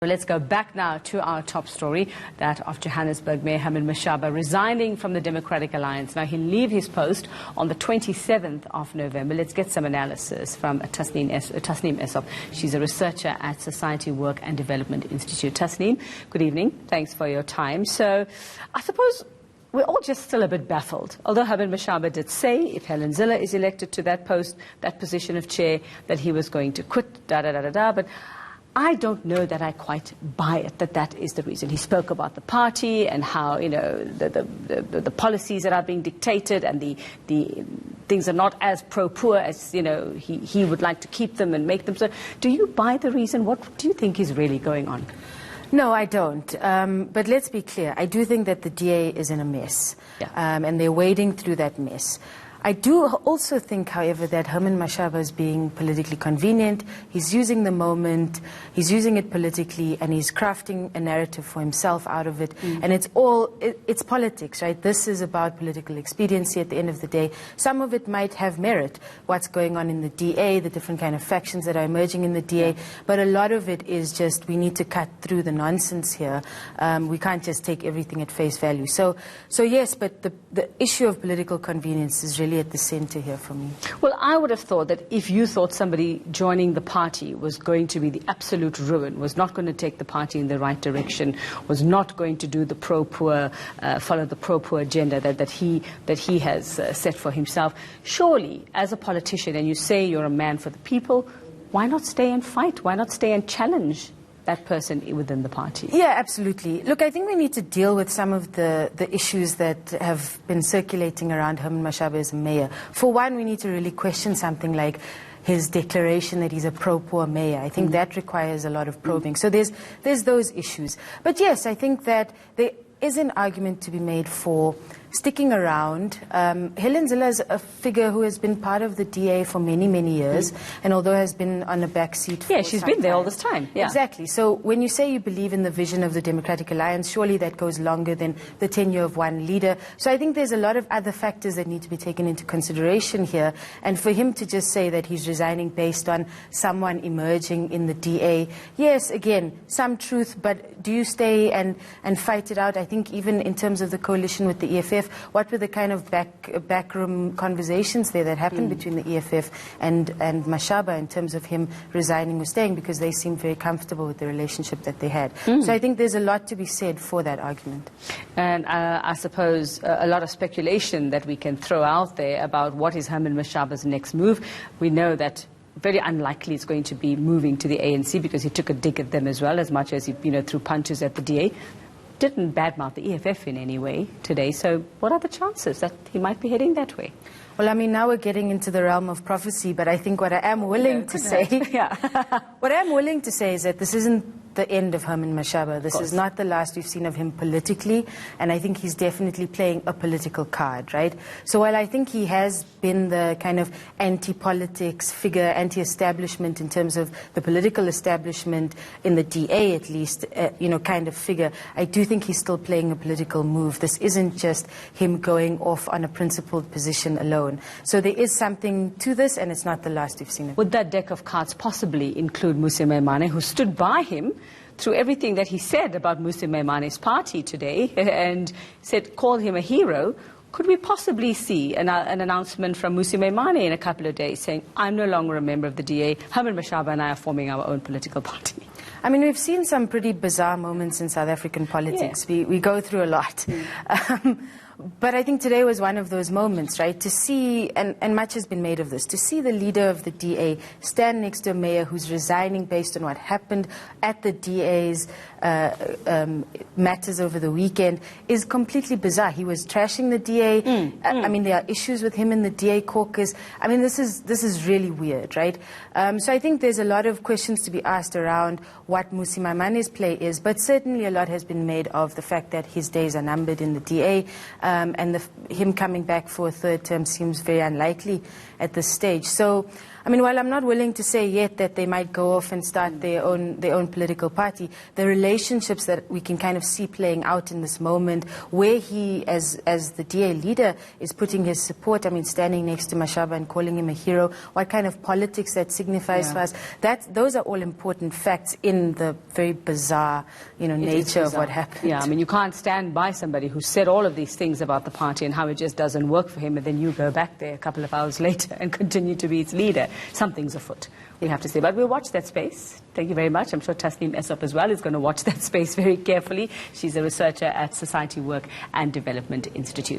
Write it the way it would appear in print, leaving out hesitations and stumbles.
Let's go back now to our top story, that of Johannesburg Mayor Herman Mashaba resigning from the Democratic Alliance. Now, he'll leave his post on the 27th of November. Let's get some analysis from Tasneem Esop. She's a researcher at Society Work and Development Institute. Tasneem, good evening. Thanks for your time. So, I suppose we're all just still a bit baffled. Although Herman Mashaba did say, if Helen Zille is elected to that post, that position of chair, that he was going to quit, but I don't know that I quite buy it, that is the reason. He spoke about the party and how, you know, the policies that are being dictated and the things are not as pro-poor as, you know, he would like to keep them and make them. So do you buy the reason? What do you think is really going on? No, I don't. But let's be clear. I do think that the DA is in a mess. Yeah. And they're wading through that mess. I do also think, however, that Herman Mashaba is being politically convenient. He's using the moment, he's using it politically, and he's crafting a narrative for himself out of it. And it's politics, right? This is about political expediency at the end of the day. Some of it might have merit, what's going on in the DA, the different kind of factions that are emerging in the DA, but a lot of it is just, we need to cut through the nonsense here. We can't just take everything at face value. So yes, but the issue of political convenience is really at the center here for me. Well, I would have thought that if you thought somebody joining the party was going to be the absolute ruin, was not going to take the party in the right direction, was not going to do the pro-poor, follow the pro-poor agenda that he has set for himself, surely, as a politician, and you say you're a man for the people, why not stay and fight? Why not stay and challenge that person within the party? Yeah, absolutely. Look, I think we need to deal with some of the issues that have been circulating around Herman Mashaba as a mayor. For one, we need to really question something like his declaration that he's a pro-poor mayor. I think that requires a lot of probing. So there's those issues. But yes, I think that there is an argument to be made for sticking around. Helen Zille is a figure who has been part of the DA for many, many years, and although has been on a back seat for she's been there all this time. Yeah. Exactly. So when you say you believe in the vision of the Democratic Alliance, surely that goes longer than the tenure of one leader. So I think there's a lot of other factors that need to be taken into consideration here, and for him to just say that he's resigning based on someone emerging in the DA, yes, again, some truth, but do you stay and fight it out? I think even in terms of the coalition with the EFF, what were the kind of backroom conversations there that happened between the EFF and Mashaba in terms of him resigning or staying, because they seemed very comfortable with the relationship that they had. So I think there's a lot to be said for that argument. And I suppose a lot of speculation that we can throw out there about what is Herman Mashaba's next move. We know that very unlikely it's going to be moving to the ANC, because he took a dig at them as well, as much as he, you know, threw punches at the DA. Didn't badmouth the EFF in any way today, so what are the chances that he might be heading that way? Well, I mean, now we're getting into the realm of prophecy, but I think what I am willing to say, what I am willing to say is that this isn't the end of Herman Mashaba. This is not the last we've seen of him politically, and I think he's definitely playing a political card, right? So while I think he has been the kind of anti-politics figure, anti-establishment in terms of the political establishment in the DA at least, you know, kind of figure, I do think he's still playing a political move. This isn't just him going off on a principled position alone. So there is something to this, and it's not the last we've seen of him. Would that deck of cards possibly include Mmusi Maimane, who stood by him through everything that he said about Mmusi Maimane's party today and called him a hero? Could we possibly see an announcement from Mmusi Maimane in a couple of days saying, I'm no longer a member of the DA, Herman Mashaba and I are forming our own political party? I mean, we've seen some pretty bizarre moments in South African politics. Yeah. We go through a lot. But I think today was one of those moments, right? To see, and much has been made of this, to see the leader of the DA stand next to a mayor who's resigning based on what happened at the DA's matters over the weekend is completely bizarre. He was trashing the DA. I mean, there are issues with him in the DA caucus. I mean, this is really weird, right? So I think there's a lot of questions to be asked around what Mmusi Maimane's play is, but certainly a lot has been made of the fact that his days are numbered in the DA. and him coming back for a third term seems very unlikely at this stage. So, I mean, while I'm not willing to say yet that they might go off and start their own political party, the relationships that we can kind of see playing out in this moment, where he, as the DA leader, is putting his support, I mean, standing next to Mashaba and calling him a hero, what kind of politics that signifies for us, those are all important facts in the very bizarre, nature of what happened. Yeah, I mean, you can't stand by somebody who said all of these things about the party and how it just doesn't work for him, and then you go back there a couple of hours later and continue to be its leader. Something's afoot, we have to say. But we'll watch that space. Thank you very much. I'm sure Tasneem Essop as well is going to watch that space very carefully. She's a researcher at Society Work and Development Institute.